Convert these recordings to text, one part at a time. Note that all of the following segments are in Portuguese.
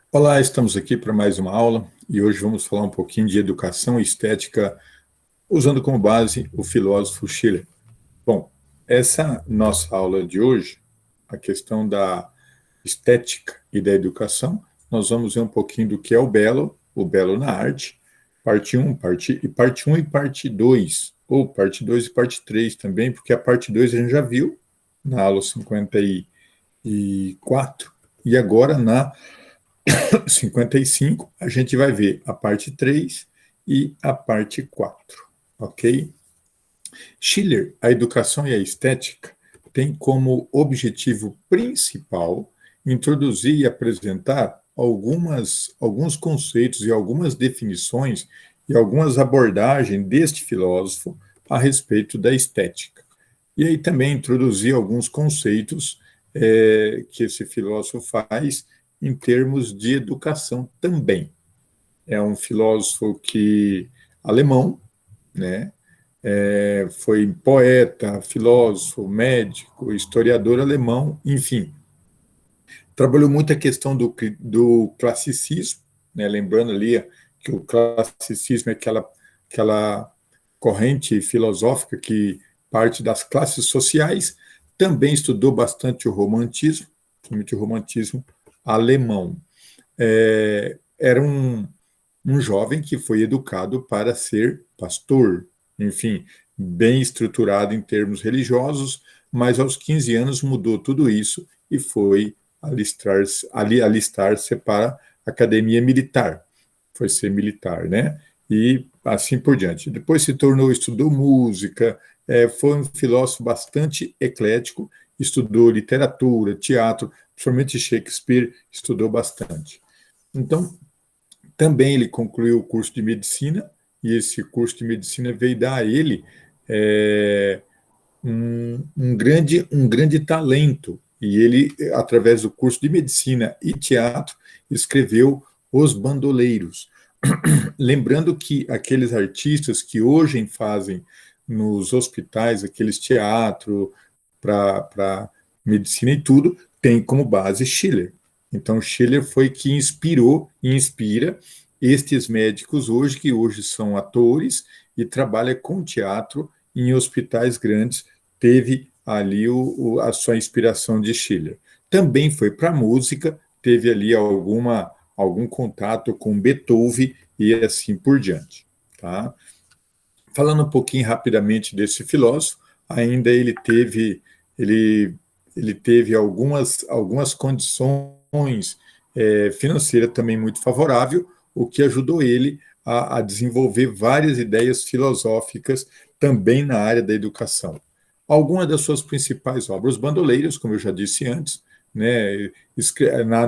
Olá, estamos aqui para mais uma aula e hoje vamos falar um pouquinho de educação e estética usando como base o filósofo Schiller. Bom, essa nossa aula de hoje, a questão da estética e da educação, nós vamos ver um pouquinho do que é o belo na arte, parte um e parte 2, ou parte 2 e parte 3 também, porque a parte 2 a gente já viu na aula 54 e agora na 55, a gente vai ver a parte 3 e a parte 4, ok? Schiller, a educação e a estética, tem como objetivo principal introduzir e apresentar alguns conceitos e algumas definições e algumas abordagens deste filósofo a respeito da estética. E aí também introduzir alguns conceitos que esse filósofo faz em termos de educação também. É um filósofo alemão, né? Foi poeta, filósofo, médico, historiador alemão, enfim. Trabalhou muito a questão do classicismo, né? Lembrando ali que o classicismo é aquela corrente filosófica que parte das classes sociais. Também estudou bastante o romantismo, principalmente o romantismo alemão. Era um jovem que foi educado para ser pastor, enfim, bem estruturado em termos religiosos, mas aos 15 anos mudou tudo isso e foi alistar-se para a academia militar. Foi ser militar, né? E assim por diante. Depois se tornou, estudou música, foi um filósofo bastante eclético, estudou literatura, teatro, principalmente Shakespeare, estudou bastante. Então, também ele concluiu o curso de medicina, e esse curso de medicina veio dar a ele é, um grande talento. E ele, através do curso de medicina e teatro, escreveu Os Bandoleiros. Lembrando que aqueles artistas que hoje fazem nos hospitais, aqueles teatro para medicina e tudo, tem como base Schiller. Então, Schiller foi que inspirou e inspira estes médicos hoje, que hoje são atores e trabalham com teatro em hospitais grandes, teve ali a sua inspiração de Schiller. Também foi para a música, teve ali algum contato com Beethoven e assim por diante. Tá? Falando um pouquinho rapidamente desse filósofo, ainda ele, ele teve algumas condições financeiras também muito favoráveis, o que ajudou ele a desenvolver várias ideias filosóficas também na área da educação. Algumas das suas principais obras, Os Bandoleiros, como eu já disse antes, né,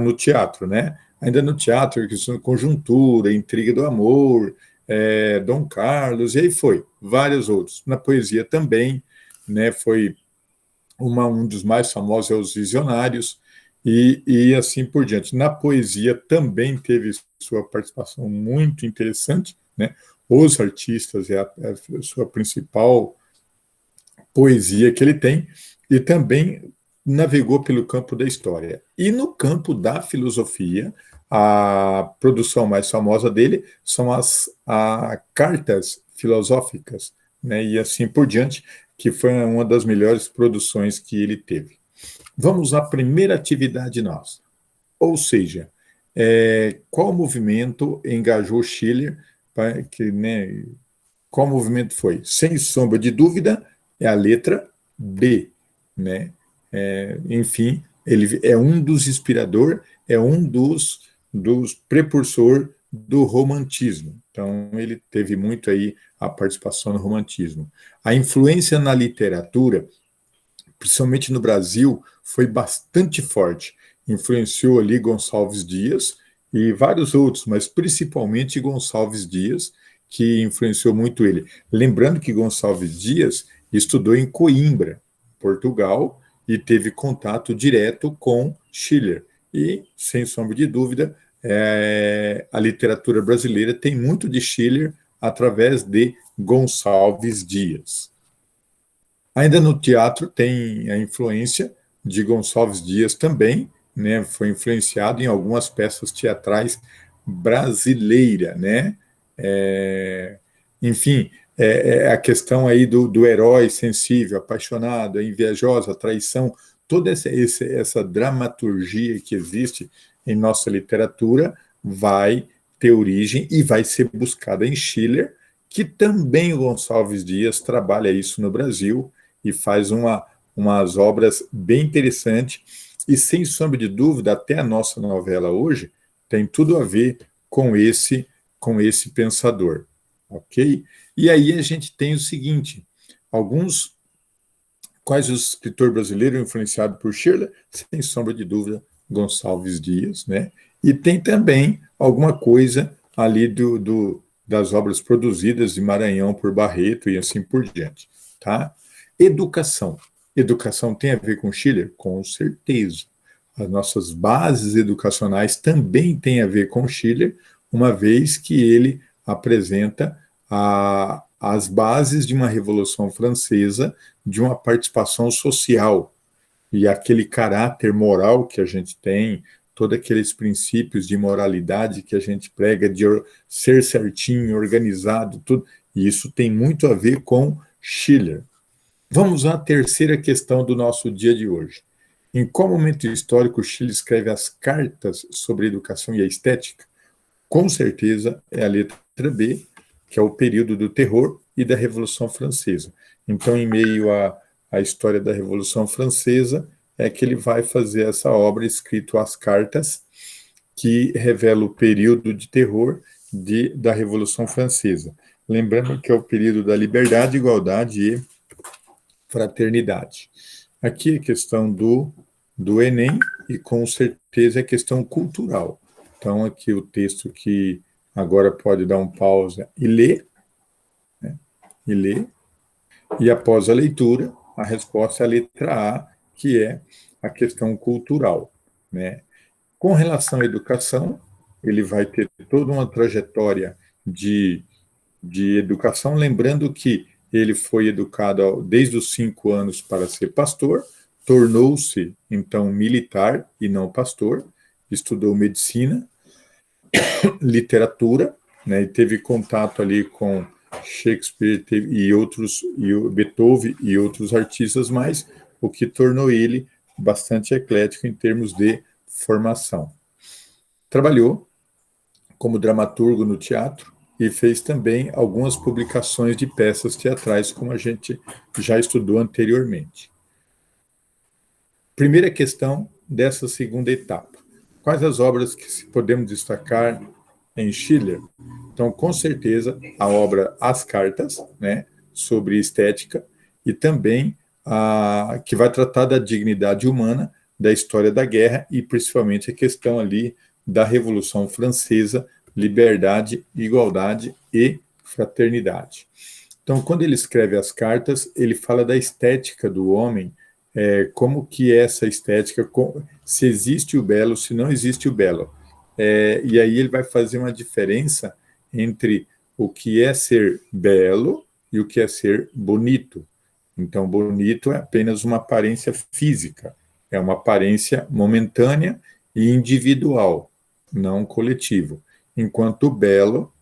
no teatro, né? Ainda no teatro, questão de conjuntura, intriga do amor, Dom Carlos, e aí foi, vários outros. Na poesia também, né, foi um dos mais famosos é Os Visionários, e assim por diante. Na poesia também teve sua participação muito interessante, né? Os Artistas é a sua principal poesia que ele tem, e também navegou pelo campo da história. E no campo da filosofia, a produção mais famosa dele são as cartas filosóficas, né, e assim por diante, que foi uma das melhores produções que ele teve. Vamos à primeira atividade nossa, ou seja, qual movimento engajou Schiller, né, qual movimento foi? Sem sombra de dúvida, é a letra B, né? Enfim, ele é um dos inspiradores, é um dos precursor do romantismo. Então, ele teve muito aí a participação no romantismo. A influência na literatura, principalmente no Brasil, foi bastante forte. Influenciou ali Gonçalves Dias e vários outros, mas principalmente Gonçalves Dias, que influenciou muito ele. Lembrando que Gonçalves Dias estudou em Coimbra, Portugal, e teve contato direto com Schiller. E, sem sombra de dúvida, a literatura brasileira tem muito de Schiller através de Gonçalves Dias. Ainda no teatro tem a influência de Gonçalves Dias também, né, foi influenciado em algumas peças teatrais brasileiras, né? Enfim, a questão aí do herói sensível, apaixonado, invejoso, a traição, toda essa dramaturgia que existe em nossa literatura vai ter origem e vai ser buscada em Schiller, que também o Gonçalves Dias trabalha isso no Brasil e faz umas obras bem interessantes e, sem sombra de dúvida, até a nossa novela hoje tem tudo a ver com esse pensador, ok? E aí a gente tem o seguinte, quais os escritores brasileiros influenciados por Schiller? Sem sombra de dúvida, Gonçalves Dias, né? E tem também alguma coisa ali das obras produzidas de Maranhão por Barreto e assim por diante, tá? Educação. Educação tem a ver com Schiller? Com certeza. As nossas bases educacionais também têm a ver com Schiller, uma vez que ele apresenta as bases de uma Revolução Francesa, de uma participação social, e aquele caráter moral que a gente tem, todos aqueles princípios de moralidade que a gente prega, de ser certinho, organizado, tudo, e isso tem muito a ver com Schiller. Vamos à terceira questão do nosso dia de hoje. Em qual momento histórico Schiller escreve as cartas sobre a educação e a estética? Com certeza é a letra B, que é o período do terror e da Revolução Francesa. Então, em meio à história da Revolução Francesa, é que ele vai fazer essa obra escrito As Cartas, que revela o período de terror da Revolução Francesa. Lembrando que é o período da liberdade, igualdade e fraternidade. Aqui é questão do Enem e, com certeza, é questão cultural. Então, aqui o texto que agora pode dar um pausa e ler, né? E ler. E após a leitura, a resposta é a letra A, que é a questão cultural, né? Com relação à educação, ele vai ter toda uma trajetória de educação, lembrando que ele foi educado desde os 5 anos para ser pastor, tornou-se, então, militar e não pastor, estudou medicina, literatura, né, e teve contato ali com Shakespeare e outros, e o Beethoven e outros artistas mais, o que tornou ele bastante eclético em termos de formação. Trabalhou como dramaturgo no teatro e fez também algumas publicações de peças teatrais, como a gente já estudou anteriormente. Primeira questão dessa segunda etapa. Quais as obras que podemos destacar em Schiller? Então, com certeza, a obra As Cartas, né, sobre estética, e também que vai tratar da dignidade humana, da história da guerra e principalmente a questão ali da Revolução Francesa, liberdade, igualdade e fraternidade. Então, quando ele escreve as cartas, ele fala da estética do homem, como que é essa estética, se existe o belo, se não existe o belo. E aí ele vai fazer uma diferença entre o que é ser belo e o que é ser bonito. Então, bonito é apenas uma aparência física, é uma aparência momentânea e individual, não coletivo. Enquanto o belo,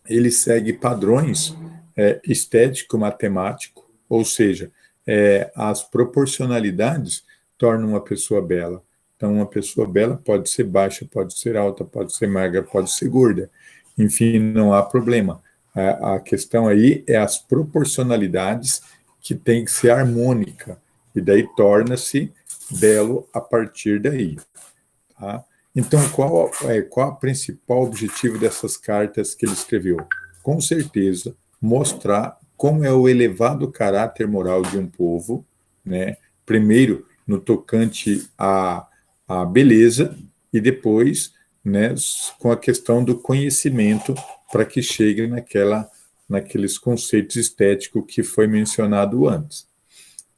ele segue padrões estético-matemático, ou seja, as proporcionalidades tornam uma pessoa bela. Então, uma pessoa bela pode ser baixa, pode ser alta, pode ser magra, pode ser gorda. Enfim, não há problema. A questão aí é as proporcionalidades que tem que ser harmônica, e daí torna-se belo a partir daí. Tá? Então, qual o principal objetivo dessas cartas que ele escreveu? Com certeza, mostrar como é o elevado caráter moral de um povo, né? Primeiro, no tocante à beleza, e depois, né, com a questão do conhecimento, para que chegue naqueles conceitos estéticos que foi mencionado antes.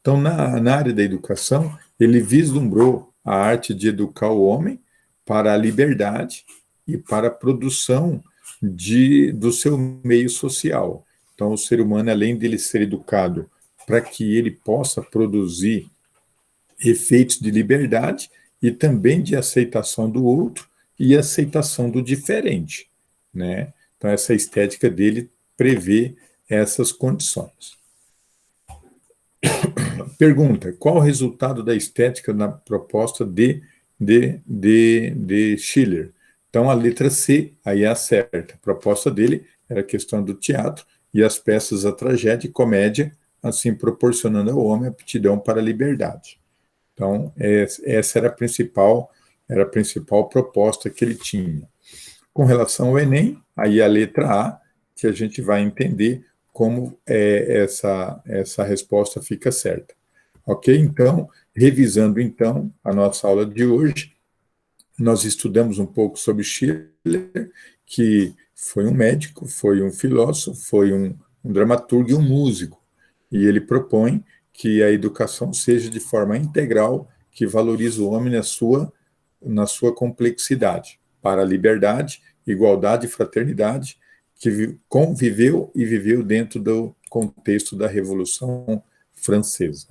Então, na área da educação, ele vislumbrou a arte de educar o homem para a liberdade e para a produção do seu meio social. Então, o ser humano, além dele ser educado para que ele possa produzir efeitos de liberdade, e também de aceitação do outro e aceitação do diferente, né? Então, essa estética dele prevê essas condições. Pergunta: qual o resultado da estética na proposta de Schiller? Então, a letra C aí é a certa. A proposta dele era a questão do teatro e as peças, a tragédia e comédia, assim proporcionando ao homem aptidão para a liberdade. Então, essa era a principal proposta que ele tinha. Com relação ao Enem, aí a letra A, que a gente vai entender como essa resposta fica certa. Ok? Então, revisando então a nossa aula de hoje, nós estudamos um pouco sobre Schiller, que foi um médico, foi um filósofo, foi um dramaturgo e um músico. E ele propõe que a educação seja de forma integral, que valorize o homem na sua complexidade, para a liberdade, igualdade e fraternidade, que conviveu e viveu dentro do contexto da Revolução Francesa.